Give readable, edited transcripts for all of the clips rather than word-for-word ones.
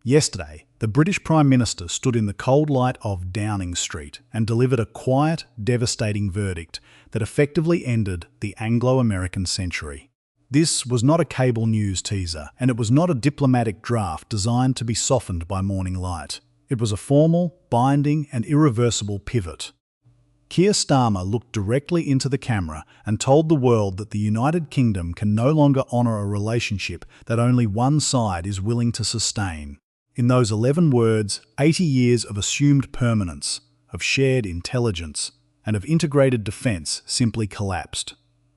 Yesterday, the British Prime Minister stood in the cold light of Downing Street and delivered a quiet, devastating verdict that effectively ended the Anglo-American century. This was not a cable news teaser, and it was not a diplomatic draft designed to be softened by morning light. It was a formal, binding, and irreversible pivot. Keir Starmer looked directly into the camera and told the world that the United Kingdom can no longer honour a relationship that only one side is willing to sustain. In those 11 words, 80 years of assumed permanence, of shared intelligence, and of integrated defence simply collapsed.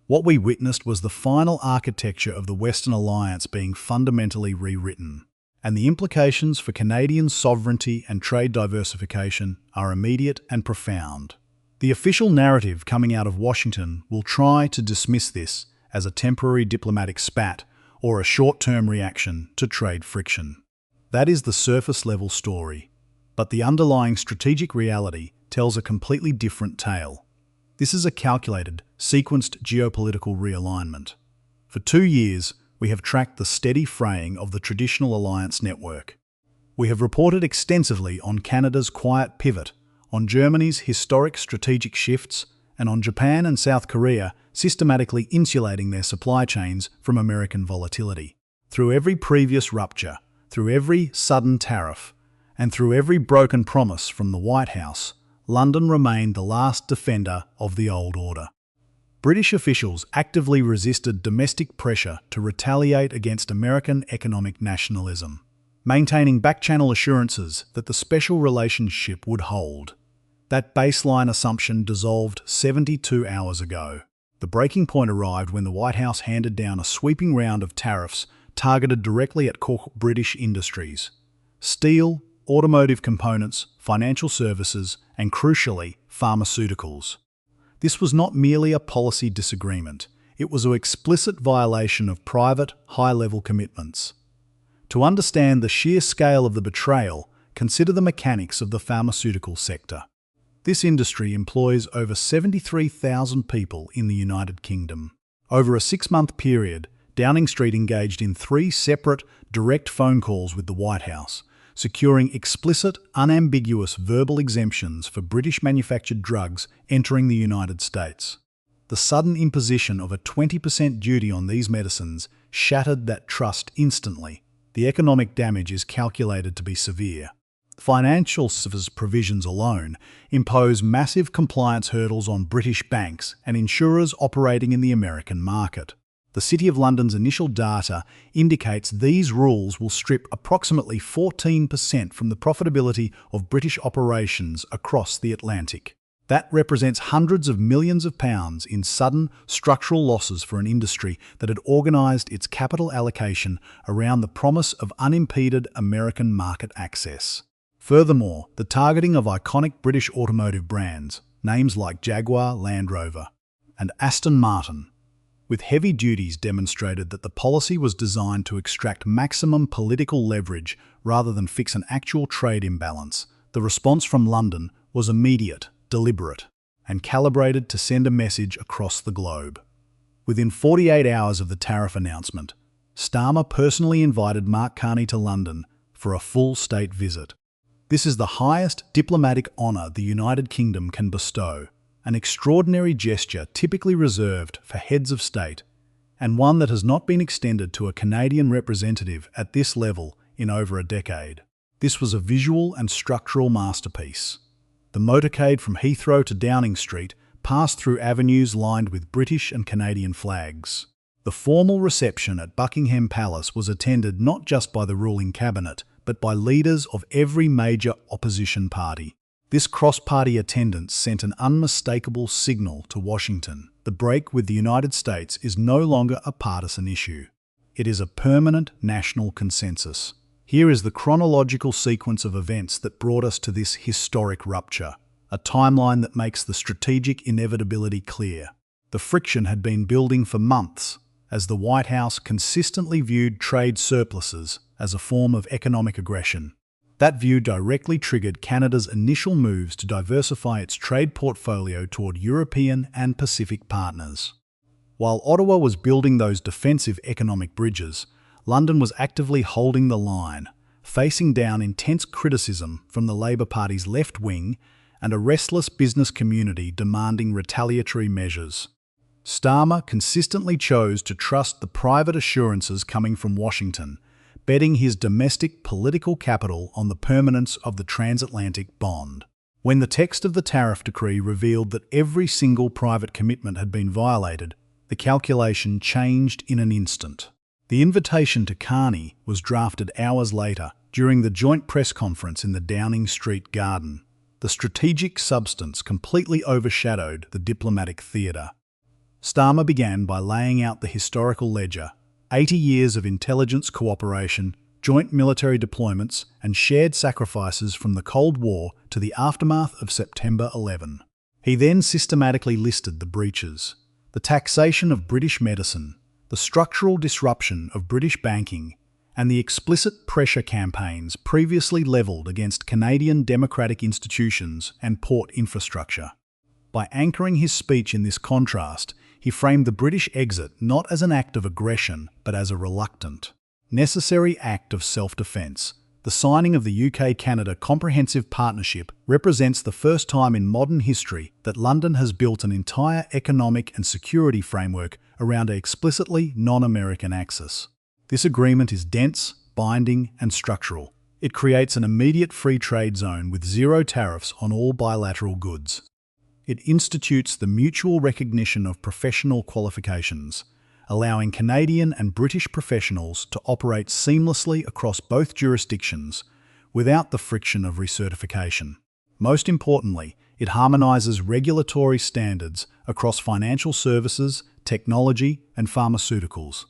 What we witnessed was the final architecture of the Western Alliance being fundamentally rewritten, and the implications for Canadian sovereignty and trade diversification are immediate and profound. The official narrative coming out of Washington will try to dismiss this as a temporary diplomatic spat or a short-term reaction to trade friction. That is the surface-level story, but the underlying strategic reality tells a completely different tale. This is a calculated, sequenced geopolitical realignment. For 2 years, we have tracked the steady fraying of the traditional alliance network. We have reported extensively on Canada's quiet pivot, on Germany's historic strategic shifts, and on Japan and South Korea systematically insulating their supply chains from American volatility. Through every previous rupture, through every sudden tariff, and through every broken promise from the White House, London remained the last defender of the old order. British officials actively resisted domestic pressure to retaliate against American economic nationalism, maintaining back-channel assurances that the special relationship would hold. That baseline assumption dissolved 72 hours ago. The breaking point arrived when the White House handed down a sweeping round of tariffs targeted directly at core British industries: steel, automotive components, financial services, and crucially, pharmaceuticals. This was not merely a policy disagreement, it was an explicit violation of private, high-level commitments. To understand the sheer scale of the betrayal, consider the mechanics of the pharmaceutical sector. This industry employs over 73,000 people in the United Kingdom. Over a 6-month period, Downing Street engaged in 3 separate, direct phone calls with the White House, securing explicit, unambiguous verbal exemptions for British-manufactured drugs entering the United States. The sudden imposition of a 20% duty on these medicines shattered that trust instantly. The economic damage is calculated to be severe. Financial services provisions alone impose massive compliance hurdles on British banks and insurers operating in the American market. The City of London's initial data indicates these rules will strip approximately 14% from the profitability of British operations across the Atlantic. That represents hundreds of millions of pounds in sudden structural losses for an industry that had organised its capital allocation around the promise of unimpeded American market access. Furthermore, the targeting of iconic British automotive brands, names like Jaguar, Land Rover, and Aston Martin, with heavy duties demonstrated that the policy was designed to extract maximum political leverage rather than fix an actual trade imbalance. The response from London was immediate, deliberate, and calibrated to send a message across the globe. Within 48 hours of the tariff announcement, Starmer personally invited Mark Carney to London for a full state visit. This is the highest diplomatic honour the United Kingdom can bestow, an extraordinary gesture typically reserved for heads of state, and one that has not been extended to a Canadian representative at this level in over a decade. This was a visual and structural masterpiece. The motorcade from Heathrow to Downing Street passed through avenues lined with British and Canadian flags. The formal reception at Buckingham Palace was attended not just by the ruling cabinet, but by leaders of every major opposition party. This cross-party attendance sent an unmistakable signal to Washington. The break with the United States is no longer a partisan issue. It is a permanent national consensus. Here is the chronological sequence of events that brought us to this historic rupture, a timeline that makes the strategic inevitability clear. The friction had been building for months, as the White House consistently viewed trade surpluses as a form of economic aggression. That view directly triggered Canada's initial moves to diversify its trade portfolio toward European and Pacific partners. While Ottawa was building those defensive economic bridges, London was actively holding the line, facing down intense criticism from the Labour Party's left wing and a restless business community demanding retaliatory measures. Starmer consistently chose to trust the private assurances coming from Washington, betting his domestic political capital on the permanence of the Transatlantic bond. When the text of the tariff decree revealed that every single private commitment had been violated, the calculation changed in an instant. The invitation to Carney was drafted hours later during the joint press conference in the Downing Street garden. The strategic substance completely overshadowed the diplomatic theatre. Starmer began by laying out the historical ledger: 80 years of intelligence cooperation, joint military deployments, and shared sacrifices from the Cold War to the aftermath of September 11. He then systematically listed the breaches: the taxation of British medicine, the structural disruption of British banking, and the explicit pressure campaigns previously levelled against Canadian democratic institutions and port infrastructure. By anchoring his speech in this contrast, he framed the British exit not as an act of aggression, but as a reluctant, necessary act of self-defence. The signing of the UK-Canada Comprehensive Partnership represents the first time in modern history that London has built an entire economic and security framework around an explicitly non-American axis. This agreement is dense, binding, and structural. It creates an immediate free trade zone with zero tariffs on all bilateral goods. It institutes the mutual recognition of professional qualifications, allowing Canadian and British professionals to operate seamlessly across both jurisdictions without the friction of recertification. Most importantly, it harmonises regulatory standards across financial services, technology, and pharmaceuticals.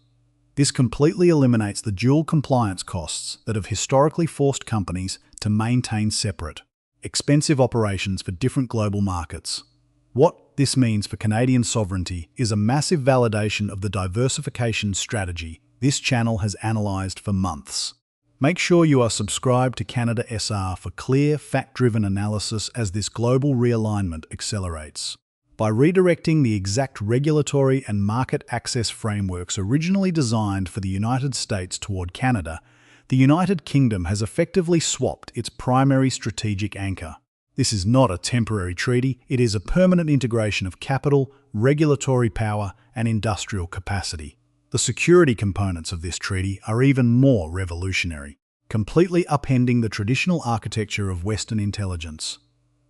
This completely eliminates the dual compliance costs that have historically forced companies to maintain separate, expensive operations for different global markets. What this means for Canadian sovereignty is a massive validation of the diversification strategy this channel has analysed for months. Make sure you are subscribed to Canada SR for clear, fact-driven analysis as this global realignment accelerates. By redirecting the exact regulatory and market access frameworks originally designed for the United States toward Canada, the United Kingdom has effectively swapped its primary strategic anchor. This is not a temporary treaty, it is a permanent integration of capital, regulatory power, and industrial capacity. The security components of this treaty are even more revolutionary, completely upending the traditional architecture of Western intelligence.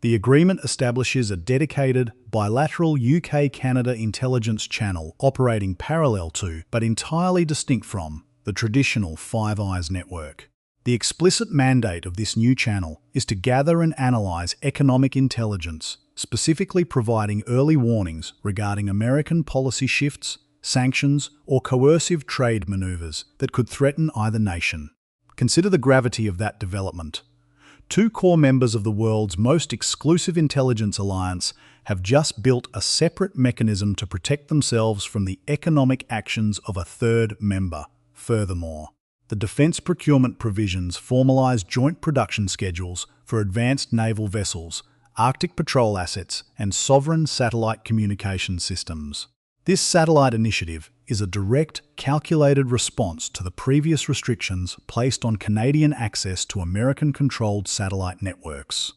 The agreement establishes a dedicated, bilateral UK-Canada intelligence channel operating parallel to, but entirely distinct from, the traditional Five Eyes network. The explicit mandate of this new channel is to gather and analyse economic intelligence, specifically providing early warnings regarding American policy shifts, sanctions, or coercive trade manoeuvres that could threaten either nation. Consider the gravity of that development. Two core members of the world's most exclusive intelligence alliance have just built a separate mechanism to protect themselves from the economic actions of a third member. Furthermore, the defence procurement provisions formalise joint production schedules for advanced naval vessels, Arctic patrol assets, and sovereign satellite communication systems. This satellite initiative is a direct, calculated response to the previous restrictions placed on Canadian access to American-controlled satellite networks.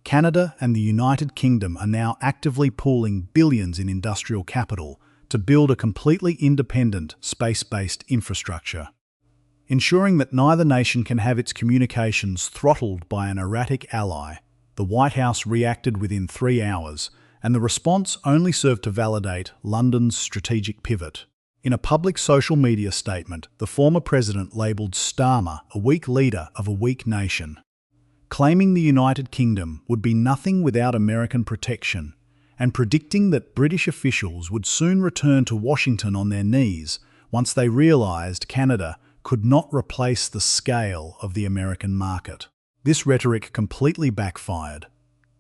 Canada and the United Kingdom are now actively pooling billions in industrial capital to build a completely independent, space-based infrastructure. Ensuring that neither nation can have its communications throttled by an erratic ally, the White House reacted within 3 hours, and the response only served to validate London's strategic pivot. In a public social media statement, the former president labelled Starmer a weak leader of a weak nation, claiming the United Kingdom would be nothing without American protection, and predicting that British officials would soon return to Washington on their knees once they realised Canada could not replace the scale of the American market. This rhetoric completely backfired.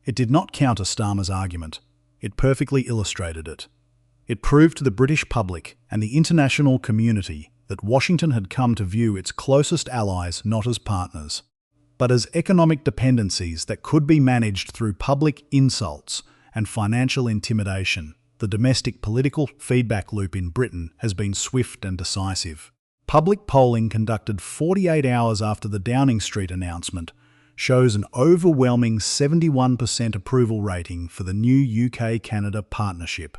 It did not counter Starmer's argument. It perfectly illustrated it. It proved to the British public and the international community that Washington had come to view its closest allies not as partners, but as economic dependencies that could be managed through public insults and financial intimidation. The domestic political feedback loop in Britain has been swift and decisive. Public polling conducted 48 hours after the Downing Street announcement shows an overwhelming 71% approval rating for the new UK-Canada partnership,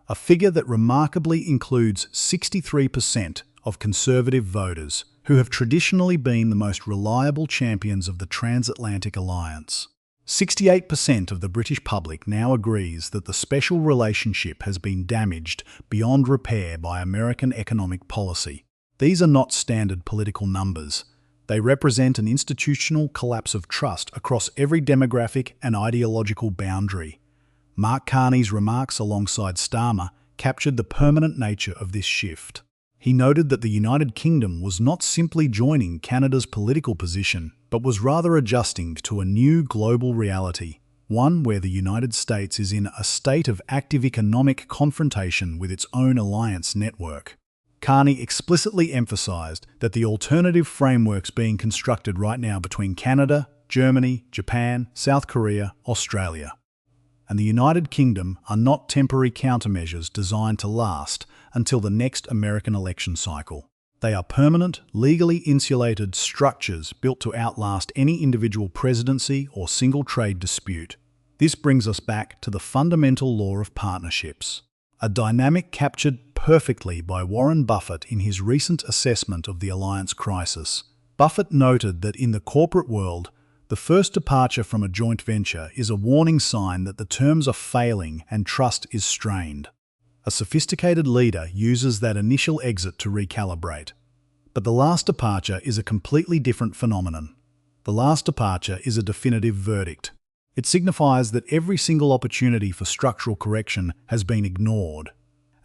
a figure that remarkably includes 63% of Conservative voters, who have traditionally been the most reliable champions of the Transatlantic alliance. 68% of the British public now agrees that the special relationship has been damaged beyond repair by American economic policy. These are not standard political numbers. They represent an institutional collapse of trust across every demographic and ideological boundary. Mark Carney's remarks alongside Starmer captured the permanent nature of this shift. He noted that the United Kingdom was not simply joining Canada's political position, but was rather adjusting to a new global reality, one where the United States is in a state of active economic confrontation with its own alliance network. Carney explicitly emphasised that the alternative frameworks being constructed right now between Canada, Germany, Japan, South Korea, Australia, and the United Kingdom are not temporary countermeasures designed to last until the next American election cycle. They are permanent, legally insulated structures built to outlast any individual presidency or single trade dispute. This brings us back to the fundamental law of partnerships, a dynamic captured perfectly by Warren Buffett in his recent assessment of the alliance crisis. Buffett noted that in the corporate world, the first departure from a joint venture is a warning sign that the terms are failing and trust is strained. A sophisticated leader uses that initial exit to recalibrate. But the last departure is a completely different phenomenon. The last departure is a definitive verdict. It signifies that every single opportunity for structural correction has been ignored,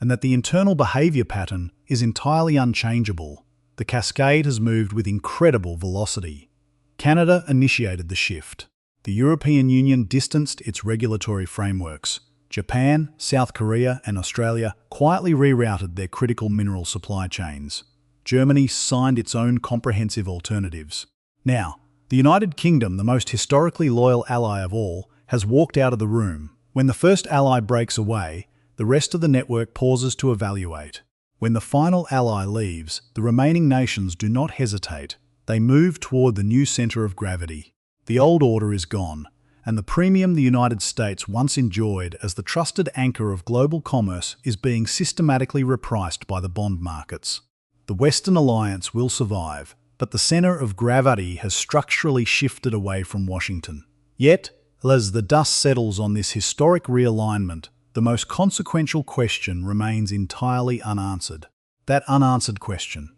and that the internal behaviour pattern is entirely unchangeable. The cascade has moved with incredible velocity. Canada initiated the shift. The European Union distanced its regulatory frameworks. Japan, South Korea, and Australia quietly rerouted their critical mineral supply chains. Germany signed its own comprehensive alternatives. Now, the United Kingdom, the most historically loyal ally of all, has walked out of the room. When the first ally breaks away, the rest of the network pauses to evaluate. When the final ally leaves, the remaining nations do not hesitate. They move toward the new centre of gravity. The old order is gone, and the premium the United States once enjoyed as the trusted anchor of global commerce is being systematically repriced by the bond markets. The Western alliance will survive, but the centre of gravity has structurally shifted away from Washington. Yet, as the dust settles on this historic realignment, the most consequential question remains entirely unanswered. That unanswered question,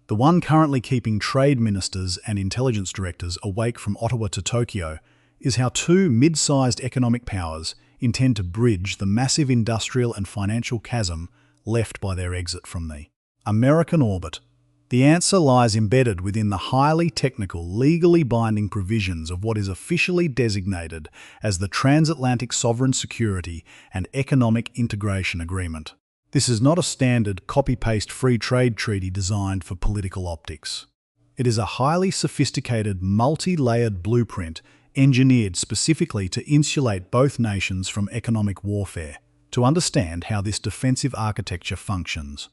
the one currently keeping trade ministers and intelligence directors awake from Ottawa to Tokyo, is how two mid-sized economic powers intend to bridge the massive industrial and financial chasm left by their exit from the American orbit. The answer lies embedded within the highly technical, legally binding provisions of what is officially designated as the Transatlantic Sovereign Security and Economic Integration Agreement. This is not a standard copy-paste free trade treaty designed for political optics. It is a highly sophisticated, multi-layered blueprint engineered specifically to insulate both nations from economic warfare. To understand how this defensive architecture functions,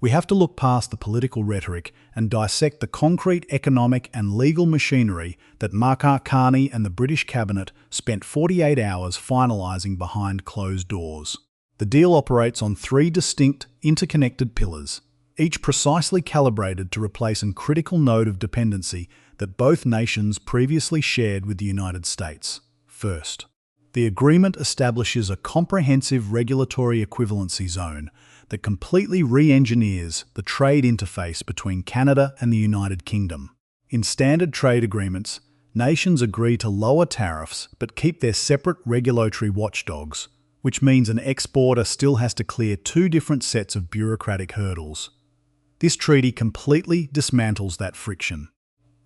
we have to look past the political rhetoric and dissect the concrete economic and legal machinery that Mark Carney and the British cabinet spent 48 hours finalising behind closed doors. The deal operates on three distinct, interconnected pillars, each precisely calibrated to replace a critical node of dependency that both nations previously shared with the United States. First, the agreement establishes a comprehensive regulatory equivalency zone that completely re-engineers the trade interface between Canada and the United Kingdom. In standard trade agreements, nations agree to lower tariffs but keep their separate regulatory watchdogs, which means an exporter still has to clear two different sets of bureaucratic hurdles. This treaty completely dismantles that friction.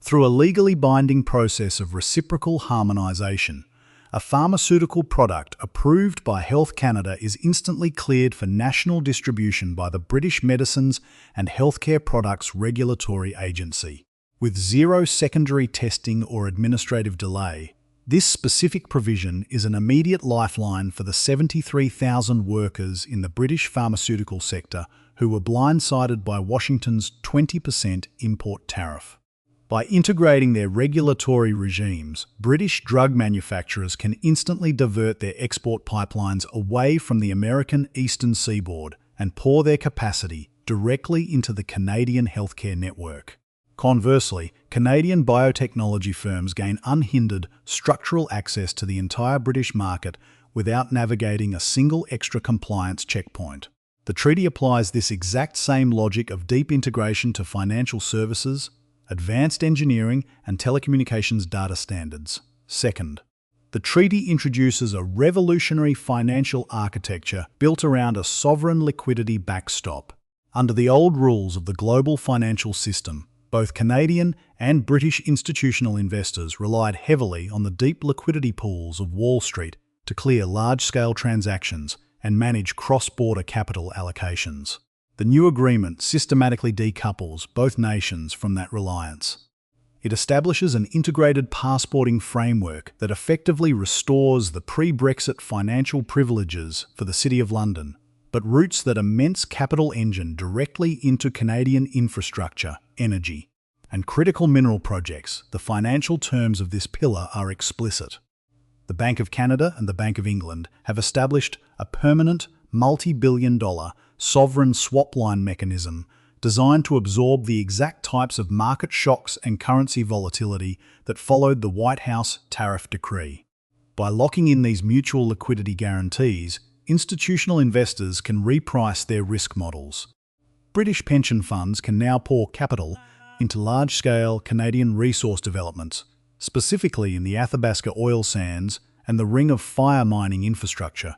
Through a legally binding process of reciprocal harmonisation, a pharmaceutical product approved by Health Canada is instantly cleared for national distribution by the British Medicines and Healthcare Products Regulatory Agency. With zero secondary testing or administrative delay, this specific provision is an immediate lifeline for the 73,000 workers in the British pharmaceutical sector who were blindsided by Washington's 20% import tariff. By integrating their regulatory regimes, British drug manufacturers can instantly divert their export pipelines away from the American eastern seaboard and pour their capacity directly into the Canadian healthcare network. Conversely, Canadian biotechnology firms gain unhindered structural access to the entire British market without navigating a single extra compliance checkpoint. The treaty applies this exact same logic of deep integration to financial services, advanced engineering, and telecommunications data standards. Second, the treaty introduces a revolutionary financial architecture built around a sovereign liquidity backstop. Under the old rules of the global financial system, both Canadian and British institutional investors relied heavily on the deep liquidity pools of Wall Street to clear large-scale transactions and manage cross-border capital allocations. The new agreement systematically decouples both nations from that reliance. It establishes an integrated passporting framework that effectively restores the pre-Brexit financial privileges for the City of London, but routes that immense capital engine directly into Canadian infrastructure, energy, and critical mineral projects. The financial terms of this pillar are explicit. The Bank of Canada and the Bank of England have established a permanent, multi-billion-dollar sovereign swap line mechanism designed to absorb the exact types of market shocks and currency volatility that followed the White House tariff decree. By locking in these mutual liquidity guarantees, institutional investors can reprice their risk models. British pension funds can now pour capital into large-scale Canadian resource developments, specifically in the Athabasca oil sands and the Ring of Fire mining infrastructure,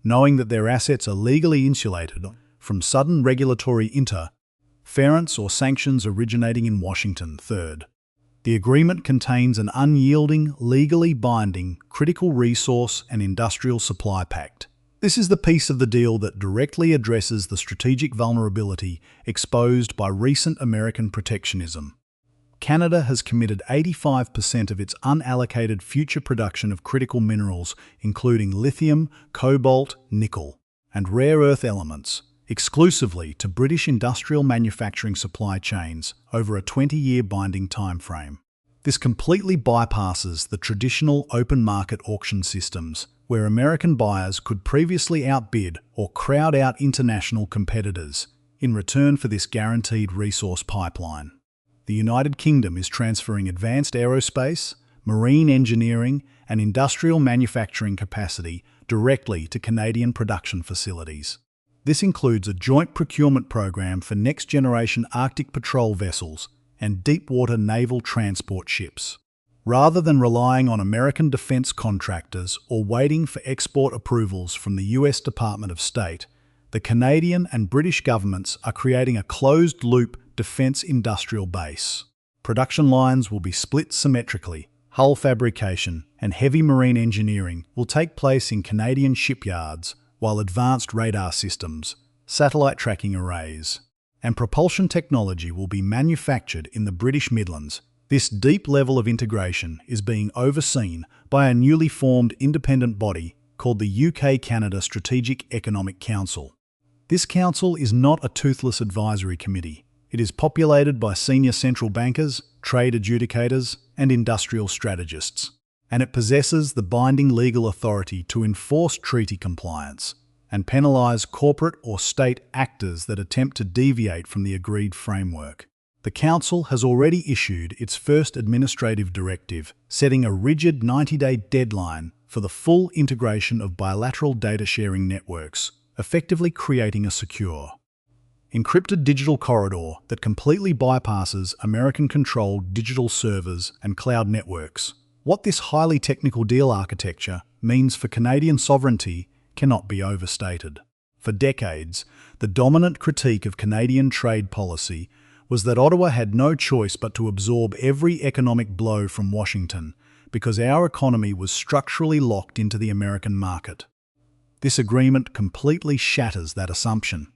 knowing that their assets are legally insulated from sudden regulatory interference or sanctions originating in Washington. Third, the agreement contains an unyielding, legally binding, critical resource and industrial supply pact. This is the piece of the deal that directly addresses the strategic vulnerability exposed by recent American protectionism. Canada has committed 85% of its unallocated future production of critical minerals, including lithium, cobalt, nickel, and rare earth elements, exclusively to British industrial manufacturing supply chains over a 20-year binding timeframe. This completely bypasses the traditional open market auction systems, where American buyers could previously outbid or crowd out international competitors in return for this guaranteed resource pipeline. The United Kingdom is transferring advanced aerospace, marine engineering, and industrial manufacturing capacity directly to Canadian production facilities. This includes a joint procurement program for next-generation Arctic patrol vessels and deep-water naval transport ships. Rather than relying on American defense contractors or waiting for export approvals from the US Department of State, the Canadian and British governments are creating a closed-loop defense industrial base. Production lines will be split symmetrically. Hull fabrication and heavy marine engineering will take place in Canadian shipyards, while advanced radar systems, satellite tracking arrays, and propulsion technology will be manufactured in the British Midlands. This deep level of integration is being overseen by a newly formed independent body called the UK-Canada Strategic Economic Council. This council is not a toothless advisory committee. It is populated by senior central bankers, trade adjudicators, and industrial strategists, and it possesses the binding legal authority to enforce treaty compliance and penalise corporate or state actors that attempt to deviate from the agreed framework. The Council has already issued its first administrative directive, setting a rigid 90-day deadline for the full integration of bilateral data sharing networks, effectively creating a secure, encrypted digital corridor that completely bypasses American-controlled digital servers and cloud networks. What this highly technical deal architecture means for Canadian sovereignty cannot be overstated. For decades, the dominant critique of Canadian trade policy was that Ottawa had no choice but to absorb every economic blow from Washington because our economy was structurally locked into the American market. This agreement completely shatters that assumption.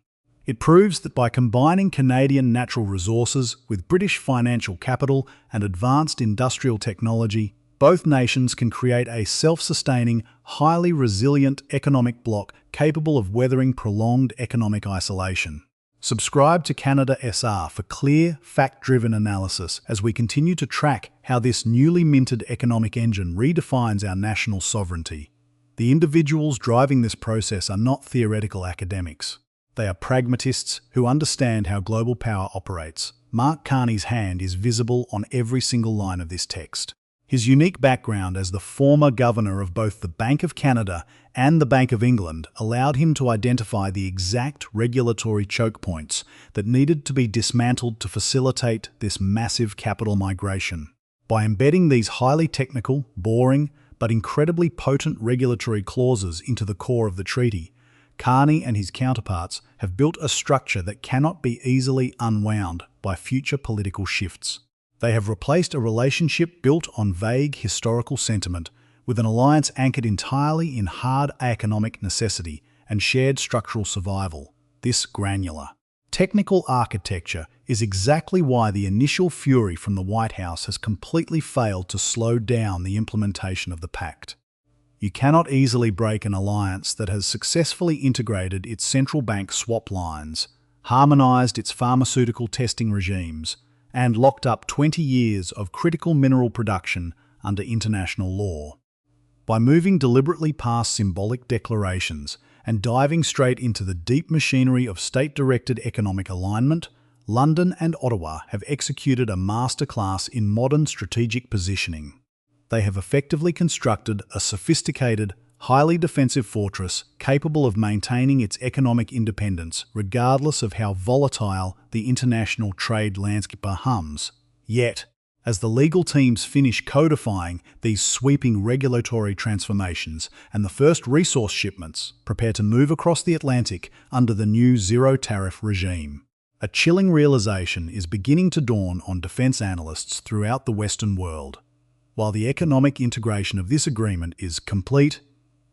It proves that by combining Canadian natural resources with British financial capital and advanced industrial technology, both nations can create a self-sustaining, highly resilient economic bloc capable of weathering prolonged economic isolation. Subscribe to Canada SR for clear, fact-driven analysis as we continue to track how this newly minted economic engine redefines our national sovereignty. The individuals driving this process are not theoretical academics. They are pragmatists who understand how global power operates. Mark Carney's hand is visible on every single line of this text. His unique background as the former governor of both the Bank of Canada and the Bank of England allowed him to identify the exact regulatory choke points that needed to be dismantled to facilitate this massive capital migration. By embedding these highly technical, boring, but incredibly potent regulatory clauses into the core of the treaty, Carney and his counterparts have built a structure that cannot be easily unwound by future political shifts. They have replaced a relationship built on vague historical sentiment with an alliance anchored entirely in hard economic necessity and shared structural survival. This granular, technical architecture is exactly why the initial fury from the White House has completely failed to slow down the implementation of the pact. You cannot easily break an alliance that has successfully integrated its central bank swap lines, harmonized its pharmaceutical testing regimes, and locked up 20 years of critical mineral production under international law. By moving deliberately past symbolic declarations and diving straight into the deep machinery of state-directed economic alignment, London and Ottawa have executed a masterclass in modern strategic positioning. They have effectively constructed a sophisticated, highly defensive fortress capable of maintaining its economic independence regardless of how volatile the international trade landscape hums. Yet, as the legal teams finish codifying these sweeping regulatory transformations and the first resource shipments prepare to move across the Atlantic under the new zero-tariff regime, a chilling realization is beginning to dawn on defense analysts throughout the Western world. While the economic integration of this agreement is complete,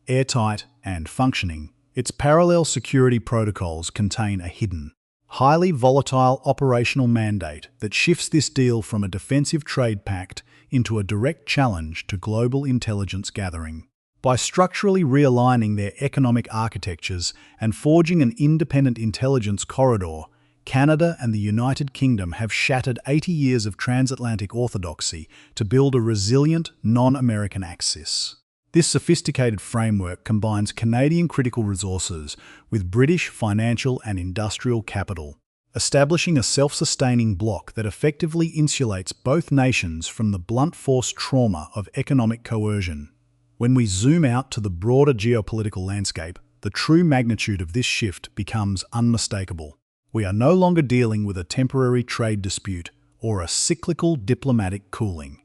airtight, and functioning, its parallel security protocols contain a hidden, highly volatile operational mandate that shifts this deal from a defensive trade pact into a direct challenge to global intelligence gathering. By structurally realigning their economic architectures and forging an independent intelligence corridor, Canada and the United Kingdom have shattered 80 years of transatlantic orthodoxy to build a resilient, non-American axis. This sophisticated framework combines Canadian critical resources with British financial and industrial capital, establishing a self-sustaining bloc that effectively insulates both nations from the blunt force trauma of economic coercion. When we zoom out to the broader geopolitical landscape, the true magnitude of this shift becomes unmistakable. We are no longer dealing with a temporary trade dispute or a cyclical diplomatic cooling.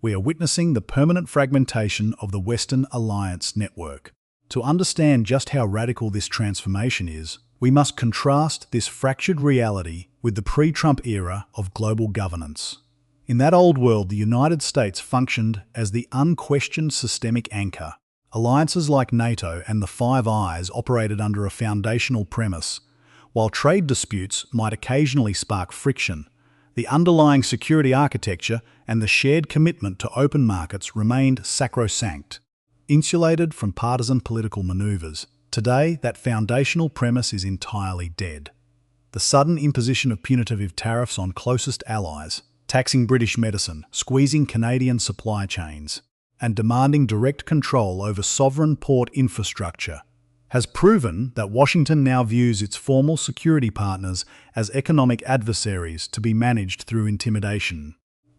We are witnessing the permanent fragmentation of the Western alliance network. To understand just how radical this transformation is, we must contrast this fractured reality with the pre-Trump era of global governance. In that old world, the United States functioned as the unquestioned systemic anchor. Alliances like NATO and the Five Eyes operated under a foundational premise. While trade disputes might occasionally spark friction, the underlying security architecture and the shared commitment to open markets remained sacrosanct. Insulated from partisan political maneuvers, today that foundational premise is entirely dead. The sudden imposition of punitive tariffs on closest allies, taxing British medicine, squeezing Canadian supply chains, and demanding direct control over sovereign port infrastructure, has proven that Washington now views its formal security partners as economic adversaries to be managed through intimidation.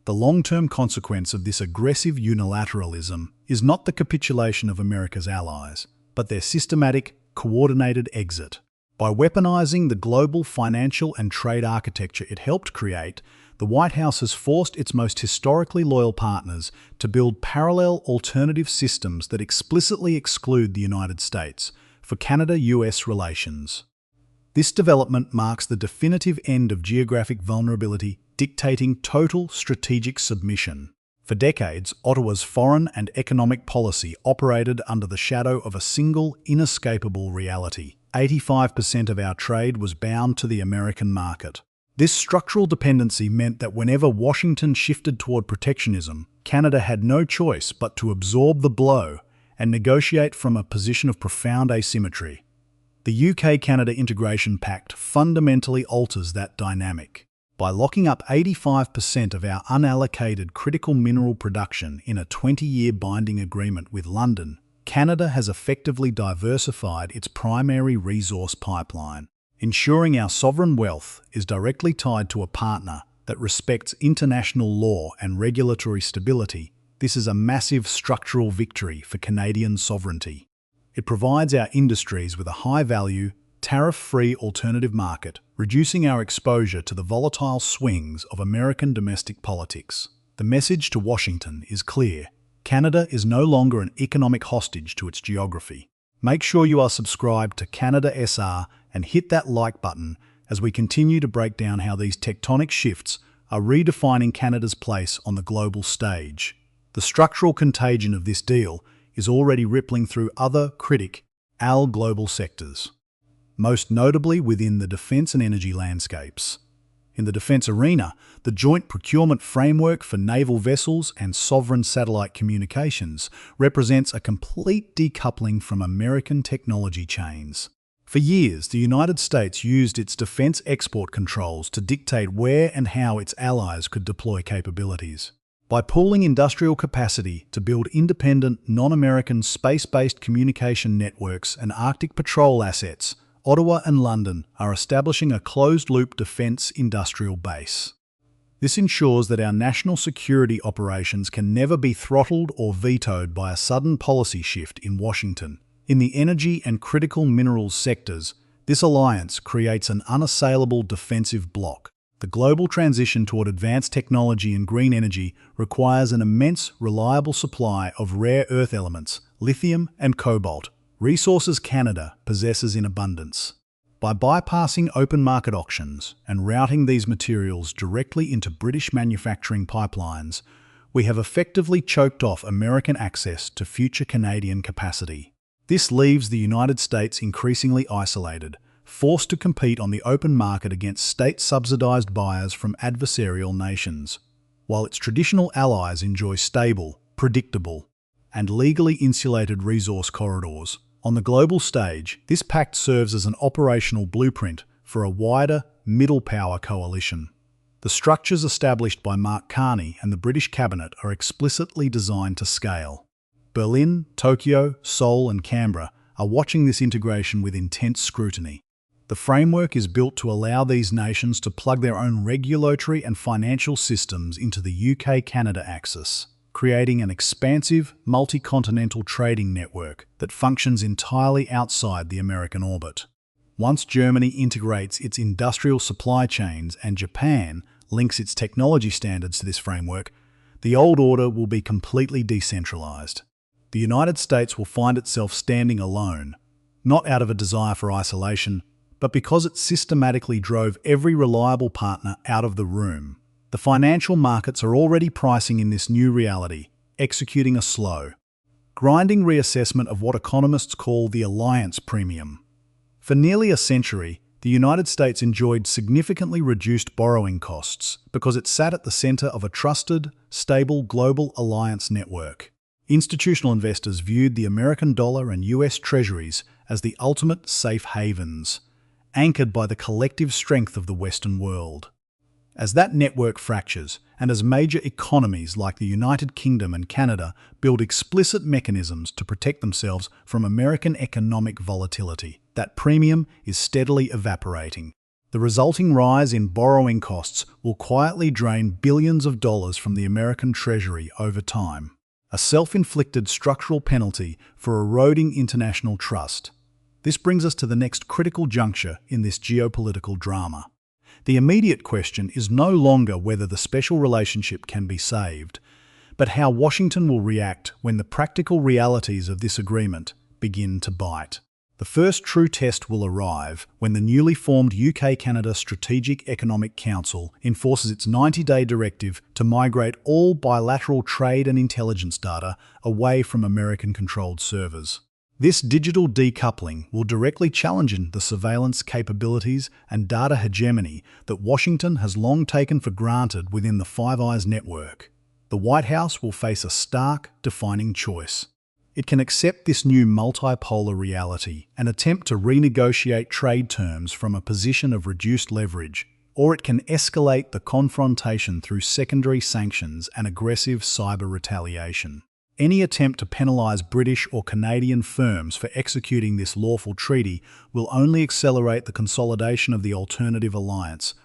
The long-term consequence of this aggressive unilateralism is not the capitulation of America's allies, but their systematic, coordinated exit. By weaponizing the global financial and trade architecture it helped create, the White House has forced its most historically loyal partners to build parallel alternative systems that explicitly exclude the United States for Canada-US relations. This development marks the definitive end of geographic vulnerability, dictating total strategic submission. For decades, Ottawa's foreign and economic policy operated under the shadow of a single, inescapable reality. 85% of our trade was bound to the American market. This structural dependency meant that whenever Washington shifted toward protectionism, Canada had no choice but to absorb the blow and negotiate from a position of profound asymmetry. The UK-Canada Integration Pact fundamentally alters that dynamic. By locking up 85% of our unallocated critical mineral production in a 20-year binding agreement with London, Canada has effectively diversified its primary resource pipeline, ensuring our sovereign wealth is directly tied to a partner that respects international law and regulatory stability. This is a massive structural victory for Canadian sovereignty. It provides our industries with a high-value, tariff-free alternative market, reducing our exposure to the volatile swings of American domestic politics. The message to Washington is clear. Canada is no longer an economic hostage to its geography. Make sure you are subscribed to Canada SR and hit that like button as we continue to break down how these tectonic shifts are redefining Canada's place on the global stage. The structural contagion of this deal is already rippling through other global sectors, most notably within the defence and energy landscapes. In the defence arena, the Joint Procurement Framework for Naval Vessels and Sovereign Satellite Communications represents a complete decoupling from American technology chains. For years, the United States used its defence export controls to dictate where and how its allies could deploy capabilities. By pooling industrial capacity to build independent, non-American space-based communication networks and Arctic patrol assets, Ottawa and London are establishing a closed-loop defence industrial base. This ensures that our national security operations can never be throttled or vetoed by a sudden policy shift in Washington. In the energy and critical minerals sectors, this alliance creates an unassailable defensive bloc. The global transition toward advanced technology and green energy requires an immense, reliable supply of rare earth elements, lithium and cobalt, resources Canada possesses in abundance. By bypassing open market auctions and routing these materials directly into British manufacturing pipelines, we have effectively choked off American access to future Canadian capacity. This leaves the United States increasingly isolated, forced to compete on the open market against state-subsidized buyers from adversarial nations, while its traditional allies enjoy stable, predictable, and legally insulated resource corridors. On the global stage, this pact serves as an operational blueprint for a wider, middle power coalition. The structures established by Mark Carney and the British Cabinet are explicitly designed to scale. Berlin, Tokyo, Seoul and Canberra are watching this integration with intense scrutiny. The framework is built to allow these nations to plug their own regulatory and financial systems into the UK-Canada axis, creating an expansive, multi-continental trading network that functions entirely outside the American orbit. Once Germany integrates its industrial supply chains and Japan links its technology standards to this framework, the old order will be completely decentralized. The United States will find itself standing alone, not out of a desire for isolation, but because it systematically drove every reliable partner out of the room. The financial markets are already pricing in this new reality, executing a slow, grinding reassessment of what economists call the alliance premium. For nearly a century, the United States enjoyed significantly reduced borrowing costs because it sat at the center of a trusted, stable global alliance network. Institutional investors viewed the American dollar and US Treasuries as the ultimate safe havens, anchored by the collective strength of the Western world. As that network fractures, and as major economies like the United Kingdom and Canada build explicit mechanisms to protect themselves from American economic volatility, that premium is steadily evaporating. The resulting rise in borrowing costs will quietly drain billions of dollars from the American Treasury over time, a self-inflicted structural penalty for eroding international trust. This brings us to the next critical juncture in this geopolitical drama. The immediate question is no longer whether the special relationship can be saved, but how Washington will react when the practical realities of this agreement begin to bite. The first true test will arrive when the newly formed UK-Canada Strategic Economic Council enforces its 90-day directive to migrate all bilateral trade and intelligence data away from American-controlled servers. This digital decoupling will directly challenge the surveillance capabilities and data hegemony that Washington has long taken for granted within the Five Eyes network. The White House will face a stark, defining choice. It can accept this new multipolar reality and attempt to renegotiate trade terms from a position of reduced leverage, or it can escalate the confrontation through secondary sanctions and aggressive cyber retaliation. Any attempt to penalise British or Canadian firms for executing this lawful treaty will only accelerate the consolidation of the alternative alliance,